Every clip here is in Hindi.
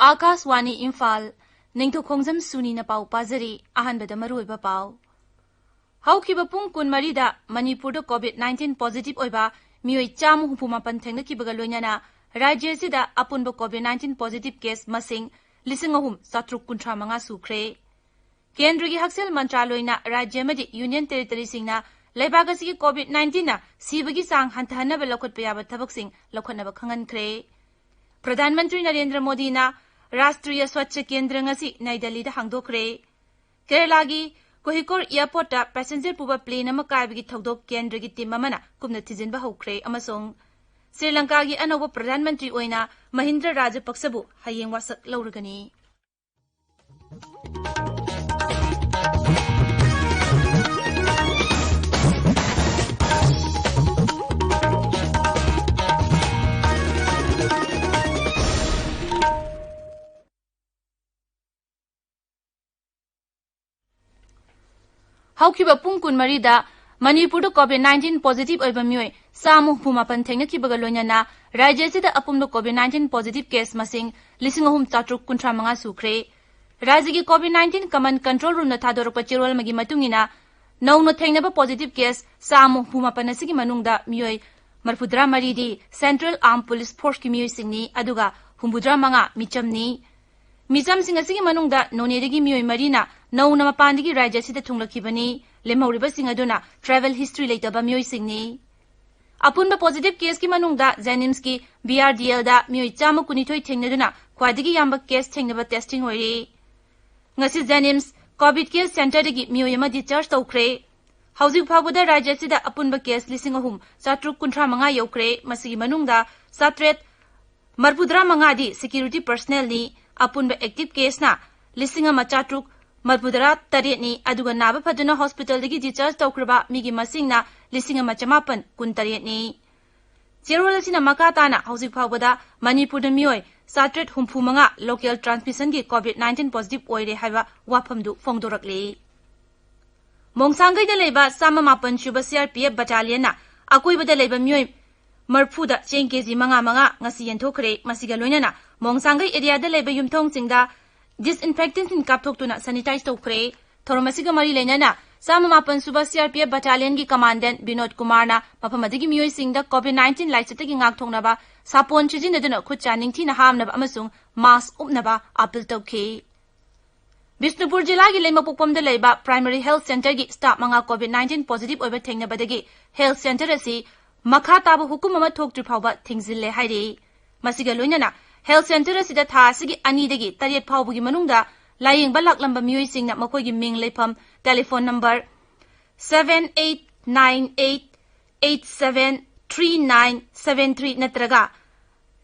आकाशवाणी इम्फाल निंगथौखोंगजम सुनी न पाउ पाजरी अहनबद मरुइबा पाउ हौखिबा पुंग कुनमरीदा मणिपुरदा कोविड-19 पॉजिटिव ओइबा मियोइ चामु हुफुमापन थेंगनकिबगा लोइनाना राज्यसिदा अपुनबा कोविड-19 पॉजिटिव केस मसिंग 3,735 सुख्रे केंद्र की हक्सेल मंत्रालयना राज्य मदि यूनियन टेरिटरी सिंगना लेबाग असि कोविड-19 ना सिबगी सांग हंथहनबा लखोटपा याबा थबकसिंग लखोटनबा खंगनख्रे प्रधानमंत्री नरेंद्र मोदी ना राष्ट्रीय स्वच्छ केंद्र ngasi नई दिल्ली दा हांगदोखरे केरला की कोहिकोर एयरपोर्ट ता पैसेंजर पुबा प्लेन अमा कायबगी थौदोक केंद्र की टीम अमना कुमना थिजिनबा हौखरे अमसोंग श्रीलंका की अनौबा प्रधानमंत्री ओइना महिंद्र राजपक्षबु हयेंग वासक लौरगनी हौखिबा पुंग कुनमरीदा मणिपुरदा कोविड-19 पॉजिटिव ओइबा मियोइ सामु हुमापन थेंगनकिबगा लोइनाना राज्यसिदा अपुमदा कोविड-19 पॉजिटिव केस मसिंग 3,735 सुख्रे राज्य की कोविड-19 कमन कंट्रोल रूम थादोरपा चिरोल मगी मतुंगिना नौनो थेंगनबा पॉजिटिव केस सामु हुमापन असigi मनुंगदा मियोइ मरफुद्रा मरीदी सेंट्रल आर्म पुलिस फोर्स की मियोइ सिंगनी अदुगा हुंबुद्रा मंगा मिचमनी मिचम सिंग असigi मनुंगदा नोनेदगी मियोइ मरीना नौना मपानदगी राज्य सिदा थुंगलखिबनी लेमौरिबा सिंग अदुना ट्रैवल हिस्ट्री लेतबा मियोइ सिंगनी अपुनबा पॉजिटिव केस की मनुंगदा जेनिम्स की बीआरडीएल दा मियोइ चाम कुनिथोइ थेंगनदुना ख्वादिगी याम्बा case थेंगनबा testing होइरे ngasi जेनिम्स Covid care centre दगी मियोइ अमा डिस्चार्ज तौखरे हौजिक फावबदा राज्य सिदा अपुनबा केस 3,735 यौखरे मसिगी मनुंगदा सात्रेत मरपुद्रा मंगादी सिक्योरिटी पर्सनल नि अपुनबा एक्टिव केस ना 3,735 मरपुद्रा तरेनी अदुगा नाबा फदुना हॉस्पिटल दगी डिस्चार्ज तौखरबा मिगी मसिंगना 5,919 नि जेरोलसिना मकाताना हौजिक फावबदा मणिपुरदा मियोइ सात्रेत हुंफुमंगा लोकल ट्रांसमिशन की कोविड-19 पॉजिटिव ओइरे हाइबा वाफमदु फोंगदोरकले मोंगसांगैदा लेबा सामामापन सुबा सीआरपीएफ बटालियन ना अकोइबदा लेबा मियोइ मरफुदा चेंग केजी मंगा ngasi यंथोखरे मसिगा लोइनाना मोंगसांगै एरियादा लेबा युमथोंग सिंगदा डिसइनफेक्टेंट कापथोक्तुना सैनिटाइज तौखरे थोरमसिगा मरी लेनाना सामामापन सुबा सीआरपीएफ बटालियन की कमांडेंट विनोद कुमार ना मफमदगी मियोइ सिंगदा कोविड-19 लाइचतगी ngakthongnaba सापोन चिजिनदुना खुचा निंगथीना हामनबा अमसुंग मास्क उपनबा अपील तौखे बिष्णुपुर जिला की लेमपोकपमदा लेबा प्राइमरी हेल्थ सेंटर की स्टाफ मंगा कोविड-19 पॉजिटिव ओइबा थेंगनबदगी हेल्थ सेंटर असि मखा ताब हुकुम अमा थोक्ट्रि फावबा थिंगजिल्ले हाइरे मसिगा लोइनाना हेल्थ सेंटर असिदा था असigi अनीदगी तरेट फावबगी मनुंगदा लायेंगबा लाक्लंबा मियोइ सिंगना मखोइगी मिंग लेफम टेलीफोन नंबर 7898873973 नत्रगा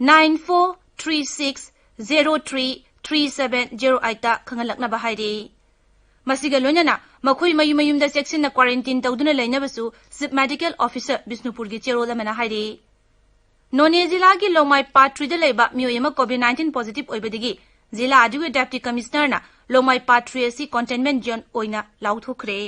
9436033708 ता खंगलकनबा हाइरे मसिगा लोइनाना मखोइ मयुमयुमदा सेक्शन क्वारंटाइन तौदुना लेनबसु चिफ मेडिकल ऑफिसर बिष्णुपुर की चेरोलमना हाइरे नोने जिला की लोंगमाई पाट्रीदा लेबा मियोइ अमा कोविड-19 पॉजिटिव ओइबदगी जिला अदुगे डेप्टी कमिश्नर ना लोंगमाई पाट्री असि कंटेनमेंट जोन ओइना लाउथोखरे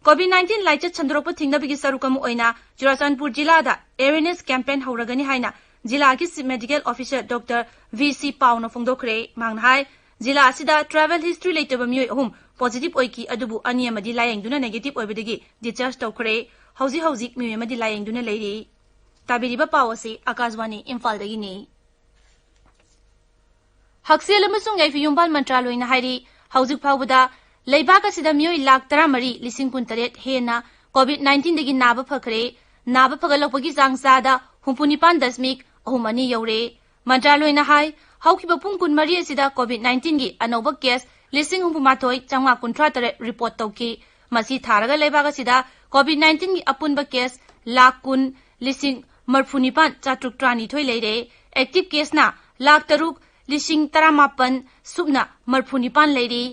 कोविड-19 लाइचत संदरोप थिंगनबगी सरुकम ओइना चुराचांदपुर जिला दा अवेयरनेस कैंपेन हौरगनी हाइना जिला की chief medical officer doctor VC पाउनो फोंगदोखरे मांगनाहाय जिला असिदा ट्रैवल हिस्ट्री लेतबा मियोइ अहुम पॉजिटिव ओइकी अदुबु अनि अमदि लायेंगदुना नेगेटिव ओइबदगी डिस्चार्ज तौखरे हौजी मियोइ अमदि लायेंगदुना लेरि ताबिरिबा पावसी आकाशवाणी इम्फाल दगिनी हक्सेल अमसुंग याइफियुम्बाल मंत्रालयना हाइरि हौजिक फावबदा लेबाक असिदा मियोइ 1,13,938 हेना कोविड-19 दगी नाबा फखरे नाबा फगलपगी चांगसादा 49.3 यौरे मंत्रालयना हाइ हौखिबा पुंग कुनमरी असिदा कोविड-19 गी अनौबा केस 9,938 रिपोर्ट तौकी मसी थारगा लेबाक असिदा कोविड-19 गी अपुनबा केस 1,10,9,432 लेरे एक्टिव केस ना 1,03,18 सुबना 39 लेरी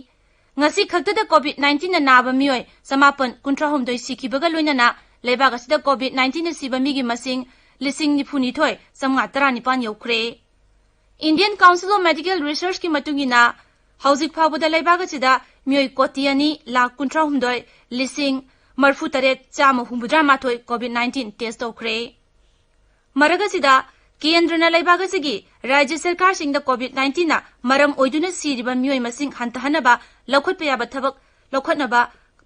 ngasi khakta कोविड-19 na naba mioi समापन 19 सिखिबगा लोइनाना लेबाक असिदा कोविड-19 na सिबा मिगी मसिंग 9,939 यौखरे Indian council of medical research की मतुंगिना हौजिक फावबदा लेबाक असिदा मिoi कोटियानी 1,19,000 कोविड-19 टेस्ट तौखरे मरगसिदा केंद्रना लेबाग असगी राज्य सरकार सिंगदा कोविड-19 ना मरम ओइदुना सिरिबा मियोय मसिंग हंतहनबा लौखटपा याबा थबक लौखटनबा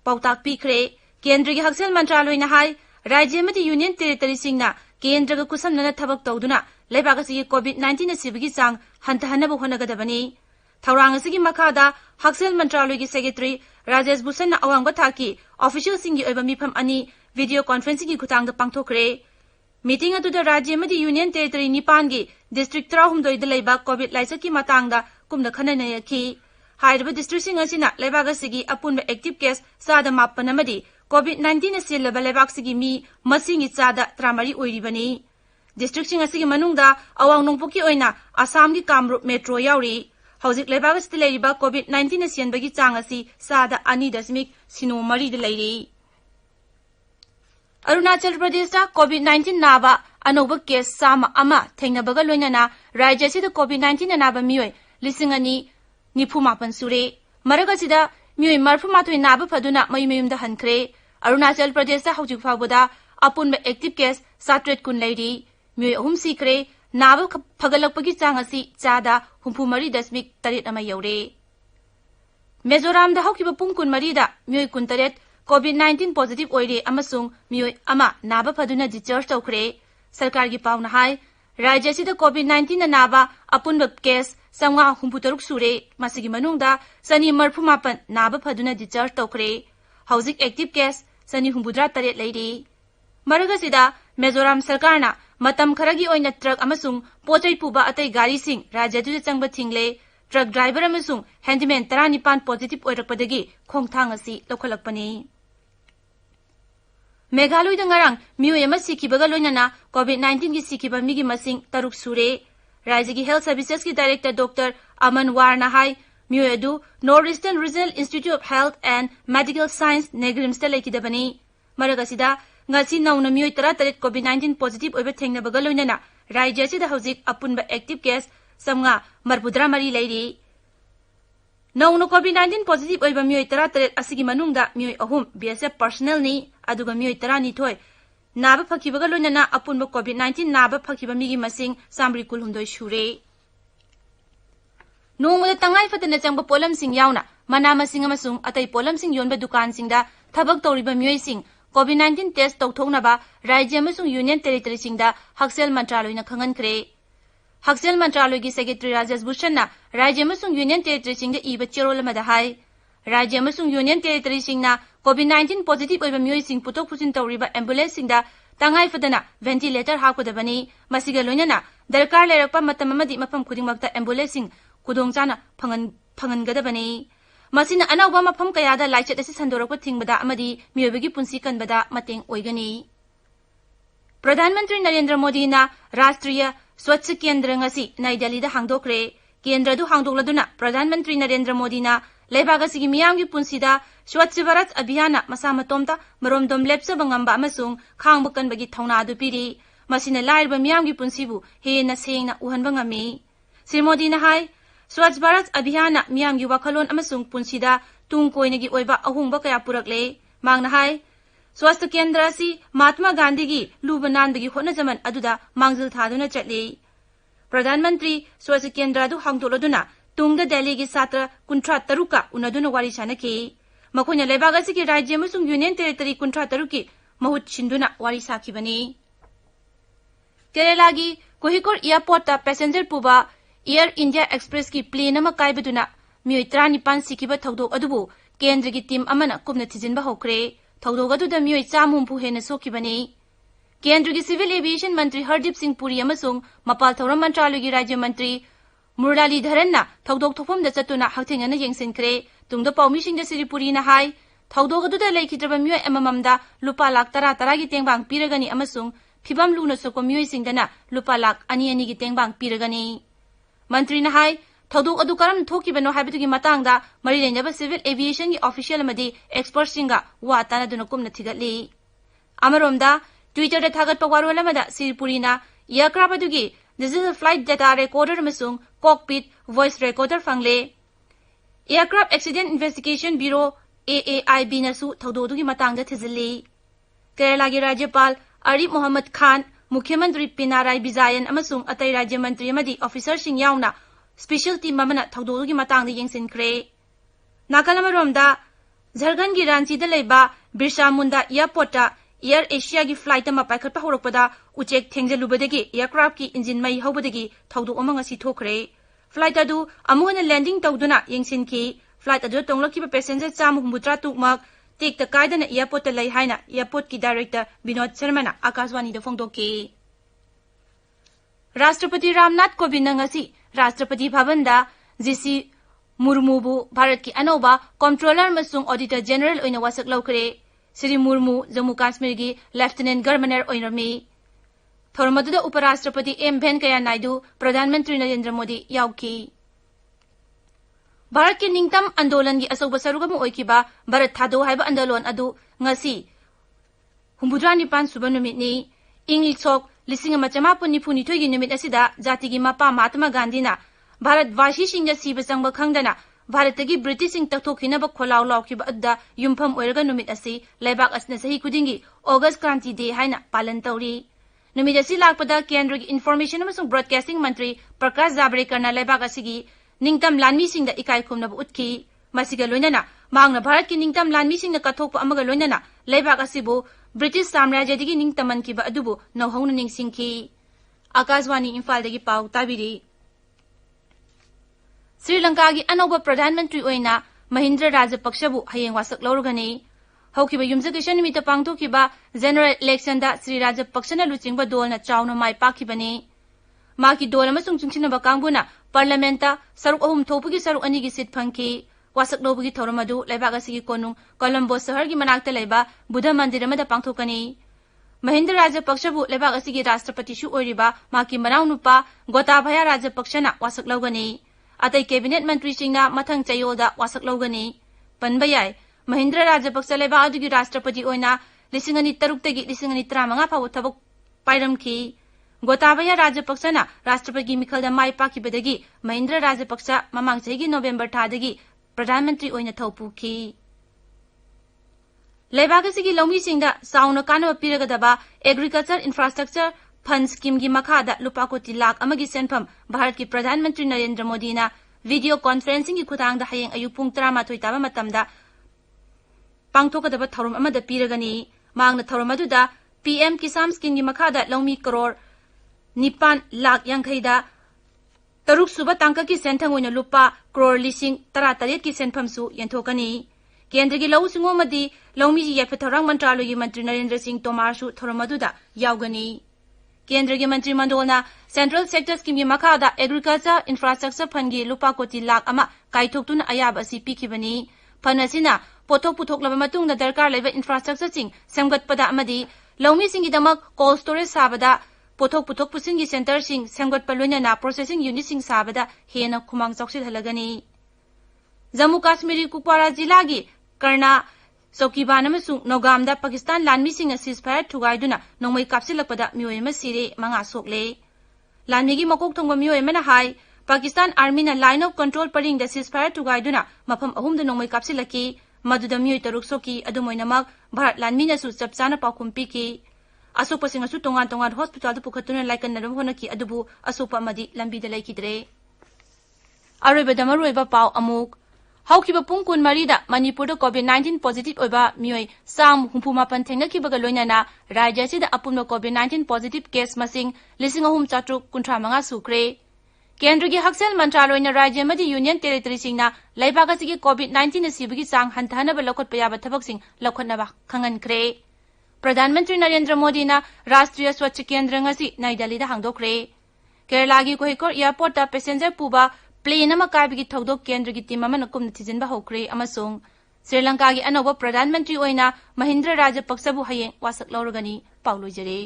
पाउताक पीखरे केंद्र की हक्सेल मंत्रालयना हाय राज्य मति यूनियन टेरिटरी सिंगना केंद्र का कुसमनना थबक तौदुना लेबाग असगी कोविड-19 ना सिबगी चांग हंतहनबा होनगदबनी थौरांग असगी मखादा हक्सेल मंत्रालय की सेक्रेटरी राजेश भूषण ना अवांग थाकी ऑफिशियल सिंगी ओइबा मिफम अनि वीडियो कॉन्फ्रेंसिंग की खुतांग पांगथोखरे मीटिंग अदुदा राज्य मति यूनियन टेरिटरी निपान की डिस्ट्रिक्ट 13 दा लेबा कोविड लाइसक की मतंगदा कुमना खननयखी हाइरबा डिस्ट्रिक्ट सिंग असिना लेबाग असगी अपुन एक्टिव केस सादा मापन अमदी कोविड-19 सिलबा लेबाग सिगी मी मसिंगी चादा 33 ओइरिबनी डिस्ट्रिक्ट सिंग असिगी मनुंगदा अवांग नोंपोकी ओइना आसाम की कामरूप मेट्रो यावरी हौजिक लेबाग असति लेरिबा कोविड-19 सियनबगी चांग असि सादा 2.03 लेरी अरुणाचल प्रदेश कोविड-19 नाबा अनोबा केस सामा अमा थेंगनबगा लोइनना राज्य सिदा कोविड-19 नाबा मियोय 2,094 सुरे मरगसिदा मियोय 38 नाबा फदुना मयुमयुमदा हनख्रे अरुणाचल प्रदेश हौजिक फावबदा अपुनबा एक्टिव केस 7 कुन लेरी मियोय 3 सिखरे नाबा फगलकपगी चांग असि चादा humphumari.8 अमा यौरे मिजोराम दा हौकिबा पुंग कुन मरीदा मियोय 18 कोविड-19 पॉजिटिव ओइरे अमसुंग मियोय अमा नाबा फदुना डिस्चार्ज तौखरे सरकार की पाउना हाय राज्य सिदा कोविड-19 नाबा अपुनबा केस 563 सुरे मसिगी मनुंगदा सनी 38 नाबा फदुना डिस्चार्ज तौखरे हौजिक एक्टिव केस सनी 83 लेरी मरगसिदा मिजोराम सरकारना मतम खरगी ओइना ट्रक अमसुंग पोचै पुबा अतै गाड़ी सिंग राज्य दुजा चंगबा थिंगले ट्रक ड्राइवर अमसुंग हैंडमैन 19 पॉजिटिव ओइरकपदगी खोंगथांग असि लौखलकपनी मेघालय दंगारंग मियोय अमा सिखिबगा लोइनना कोविड-19 की सिखिबा मिगी मसिंग 3 सुरे राज्य की हेल्थ सर्विसेज की डायरेक्टर डॉक्टर अमन वारना हाय मियोय अदु north eastern regional institute of health and medical science नेग्रिम्सता लेकिदबनी मरगसिदा ngasi nauna miyoy 33 कोविड-19 पॉजिटिव ओइबा थेंगनबगा लोइनना राज्य सिदा हौजिक अपुनबा एक्टिव केस समगा मरबुद्रा मरी लेरी नौनो कोविड-19 पॉजिटिव ओइबा मियोय 33 असिगी मनुंगदा मियोय 3 बीएसएफ पर्सनल नि अदुगा मियोय 32 नाबा फखिबगा लोइनना अपुनबा कोविड-19 नाबा फखिबा मिगी मसिंग सामरी कुल 9 सुरे नोंगमदा तंगाई फतना चंगबा पोलम सिंग यावना मना मसिंग अमसुंग अतै पोलम सिंग योनबा दुकान सिंगदा थबक तौरिबा मियोय सिंग कोविड-19 टेस्ट तौथोंगनबा राज्य अमसुंग यूनियन टेरिटरी सिंगदा हक्सेल मंत्रालयना खंगनख्रे हक्सेल मंत्रालय की सेक्रेटरी राजेश भूषण राज्य अमसुंग यूनियन टेरिटरी सिंगदा इबा चेरोल अमदा हाय राज्य अमसुंग यूनियन टेरिटरी सिंगना कोविड-19 पॉजिटिव ओइबा मियोय सिंग पुतोक पुसिन तौरिबा एम्बुलेंस सिंगदा तंगाई फदना वेंटिलेटर हाकदबनी मसिगा लोइनना दरकार लेरकपा मतम अमदि मफम खुदिंगमक्ता एम्बुलेंस सिंग खुदोंचाना फंगनगदबनी मसिना अनौबा मफम कयादा लाइचत असे संदोरकपा थिंगबदा अमदि मियोबगी पुंसी कनबदा मतेंग ओइगनी प्रधानमंत्री नरेंद्र मोदी ना राष्ट्रीय स्वच्छ केंद्र ngasi नई दिल्ली दा हांगदोखरे केंद्र दु हांगदोक्लदुना प्रधानमंत्री नरेंद्र मोदी ना लेबागसिगी मियामगी पुंसीदा स्वच्छ भारत अभियान मसा मतोमता मरोमदोम लेप्सबा ngamba अमसुंग खांगबा कनबगी थौना अदु पिरि मसिना लाइरबा मियामगी पुंसीबु हेना सेंगना उहनबा ngami श्री मोदी ना हाय स्वच्छ भारत अभियान मियामगी वखलोन अमसुंग पुंसीदा तुंग कोइनगी ओइबा अहुंगबा कया पुरकले मांगना हाय स्वास्थ्य केंद्र असि महात्मा गांधी की लुबा नानबगी होनजमन अदुदा मांगजिल थादुना चटली प्रधानमंत्री स्वच्छ केंद्र अदु हांगदोलदुना तुंगदा दिल्ली की छात्र 53 का उनदुना वारी सानखी मखोइना लेबाग असि राज्य अमसुंग यूनियन टेरिटरी 53 की महुत सिंदुना वारी साखिबनी केरला की कोहिकोड एयरपोर्ट ता पैसेंजर पुबा एयर इंडिया एक्सप्रेस की प्लेन अमा कायबदुना मियोय 35 सिखिबा थौदोक अदुबु केंद्र की टीम अमना कुमना थिजिनबा होखरे थौदोक अदुदा मियोय 4 हेना सोखिबनी केंद्र की सिविल एविएशन मंत्री हरदीप सिंह पुरी अमसुंग मपाल थौरम मंत्रालय की राज्य मंत्री मुरलीधरन थौदोक थोफमदा चतुना हक्थेंगना येंसिनख्रे तुंगदा पाउमीसिंगदा श्री पुरीना हाय थौदोक अदुदा लेखिद्रबा मियोय अमममदा लुपा लाख 10 की तेंगबांग पिरगनी अमसुंग फिबम लुना सोको मियोय सिंगदना लुपा लाख 2 की तेंगबांग पिरगनी मंत्री ना हाय थौदोक अदु करम थोकिबनो हाइबदुगी मतंगदा मरी लेनबा सिविल एविएशन की ऑफिशियल मदी एक्सपर्ट सिंगा वाताना दुना कुमना थिगतली अमरोमदा ट्विटर थागतपा वारोलमदा सिरपुरीना एयरक्राफ्ट अदुगी डिजिटल फ्लाइट डाटा रेकॉर्डर अमसुंग कॉकपिट वॉइस रेकॉर्डर फंगले aircraft accident investigation bureau AAIB नसु थौदोदुगी मतंगदा थिजिल्ली केरला की राज्यपाल आरिफ मोहम्मद खान मुख्यमंत्री पिनाराई विजयन अमसुंग अतै राज्य मंत्री अमदी ऑफिसर सिंह यावना स्पेशल टीम अमना थौदोगी मतांग येंसिनख्रे नाकल अमरोमदा झारखंड की रांची दा लेबा Birsa Munda airport air Asia की फ्लाइट अमा पाइखटपा होरकपदा उचेक थेंगजलुबदगी एयरक्राफ्ट की इंजिन मई हौबदगी थौदोक अमा ngasi थोखरे फ्लाइट अदु अमुगना लैंडिंग तौदुना येंसिनखी फ्लाइट अदु तोंगलखिबा पैसेंजर 483 तुकमक टेक द कायदना एयरपोर्ट लई हाइना एयरपोर्ट की डायरेक्टर विनोद शर्मा आकाशवाणी द फोंदोके राष्ट्रपति रामनाथ कोविंद ngasi राष्ट्रपति भवन दा जीसी मुर्मूबु भारत की अनोबा कंट्रोलर मसुंग ऑडिटर जनरल ओइना वासक लौखरे श्री मुर्मू जम्मू कश्मीर की लेफ्टिनेंट गवर्नर ओइनरमी थोरमदुदा उपराष्ट्रपति एम वेंकैया नायडू प्रधानमंत्री नरेंद्र मोदी याउकी भारत के निंगतम आंदोलन की असौब सरुगम ओइकिबा भारत थादो हाइबा आंदोलन अदु ngasi 69 सुबा नुमितनी इंग सोक 1992 की नुमित असिदा जाति की मपा महात्मा गांधीना भारत वासी सिंग सीब चंग खंगदना भारत की ब्रिटिश सिंग तथोखिनब खोलाव लावखिबा अद्दा युमफम ओइरगा नुमित असि लेबाक असना सही खुदिंगी ऑगस्ट क्रांति डे हाइना पालन तौरी नुमित असि लाकपदा केंद्र की इन्फॉर्मेशन अमसुंग ब्रॉडकास्टिंग मंत्री प्रकाश जावड़ेकरना लेबाक असिगी निंगतम लानमी सिंग दा इकाई खुमनब उतकी मसिगा लोइनना मांगना भारत की निंगतम लानमी सिंग कथोप अमगा लोइनना लेबाक असिबु ब्रिटिश साम्राज्यदगी निंगतमन किबा अदुबु नौहौना निंगसिंखी आकाशवाणी इम्फाल दगी पाउ ताबिरी श्रीलंका की अनौब प्रधानमंत्री ओइना महिंद्र राजपक्षबु हयेंग वासक लौरगनी हौकिबा युमजगेशन निमित्त पांगथोकिबा जनरल इलेक्शन दा श्री राजपक्षना लुचिंगबा दोलना चावना माय पाखिबनी माकी दोल अमसुंग चुंगसिनबा कांगबुना पार्लियामेंट सरुक अहुम थोपगी सरुक अनी की सीट फंकी वासक लौबगी थौरमदु लेबाक असिगी कोनुंग कोलंबो शहर की मनाक्ता लेबा बुद्ध मंदिर अमदा पांगथोकनी महिंद्र राजपक्षबु लेबाक असिगी राष्ट्रपति सु ओइरिबा माकी मनाउनुपा गोताभया राजपक्षना वासक लौगनी अतै कैबिनेट मंत्री सिंगना मथंग चयोदा वासक लौगनी पनबा याय महिंद्र राजपक्ष लेबा अदुगी राष्ट्रपति ओइना 2003 तगी 2015 फाव थबक पाइरमखी गोताबया राजपक्षना राष्ट्रपति मिखलदा माय पाखिबदगी महिंद्र राजपक्ष ममांग चहीगी नोवेम्बर थादगी प्रधानमंत्री ओइना थौपुखी लेबाक असिगी लौमी सिंगदा साउना कानब पिरगदबा एग्रीकल्चर इंफ्रास्ट्रक्चर फंड स्कीम की मखादा लुपा कोटी लाख अमगी सेनफम भारत की प्रधानमंत्री नरेंद्र मोदी ना वीडियो कॉन्फ्रेंसिंग की खुदांगदा हयेंग अयु पुंग 13 ताबा मतमदा पांगथोकदबा थौरम अमदा पिरगनी मांगना थौरम अदुदा पीएम किसान स्कीम की मखादा लौमी करोड़ 9 लाख यांखैदा तरुक सुबा तांका की सेंथंग ओइना लुपा करोड़ 13 की सेनफमसु यंथोकनी केंद्र की लौ सिंगोमदी लौमी जी यफथौरंग मंत्रालय की मंत्री नरेंद्र सिंह तोमार सु थौरम अदुदा यावगनी केंद्र की मंत्रिमंडलना सेंट्रल सेक्टर स्कीम की मखादा एग्रीकल्चर इंफ्रास्ट्रक्चर फंड की लुपा कोटी लाख अमा काइथोक्तुना अयाब असि पिखिबनी फंड असिना पोथोक पुथोकलबा मतुंगदा दरकार लेबा इंफ्रास्ट्रक्चर सिंग सेमगतपदा अमदी लौमी सिंगिदमक कोल्ड स्टोरेज साबदा पोथोक पुथोक पुसिंग की सेंटर सिंग सेमगतपा लोइनना प्रोसेसिंग यूनिट सिंग साबदा हेना खुमांग चौसिलहलगनी जम्मू कश्मीर कुपवाड़ा जिला की कर्णा चौकीबान नौगामदा पाकिस्तान लानमी सिंह सीजफायर थुगाइदुना नोंमै कापसिलकपदा मियोय अमा सिरे मंगा सोकले लानमीगी मकोक थोंगबा मियोय अमना हाई पाकिस्तान आर्मीना लाइन ऑफ कंट्रोल परिंगदा सीजफायर थुगाइदुना मफम अहुमदा नोंमै कापसिलकी मदुदा मियोय तरुक सोकी अदुमोइनमक भारत लानमीनासु चपचाना पाउखुम पिकी असोपसिंगसु तोंगान तोंगान हॉस्पिटल पुखतुना लाइकन्नरम होनकी अदुबु असोपा मदी लंबीदा लैखिद्रे अरोइबदा मरोइबा पाउ अमुक हौखिबा पुंग कुन मरीदा मणिपुर कोविड-19 पॉजिटिव ओइबा मियोय साम हुंफुमापन थेंगखिबगा लोइनाना राज्य सिदा अपुन कोविड-19 पॉजिटिव केस मसिंग 3,495 सुख्रे केंद्र की हक्सेल मंत्रालयना राज्य मदी यूनियन टेरिटरी सिंगना लैबागसिगी कोविड-19 सिबगी चांग हंथानब लखोटपा याबा थबकसिंग लखोटनबा खंगनख्रे प्रधानमंत्री नरेंद्र मोदी ना राष्ट्रीय स्वच्छ केंद्र ngasi नई दिल्ली दा हांगदोखरे केरला की कोहिकोर एयरपोर्ट ता पैसेंजर पुबा प्लेन अमा काबिगी थौदोक केंद्र की टीम अमन कुम थिजिनबा होखरे अमसोंग श्रीलंका की अनोब प्रधानमंत्री ओइना महिंद्र राजपक्षबु हयेंग वासक लौरगनी पाउलोजरे।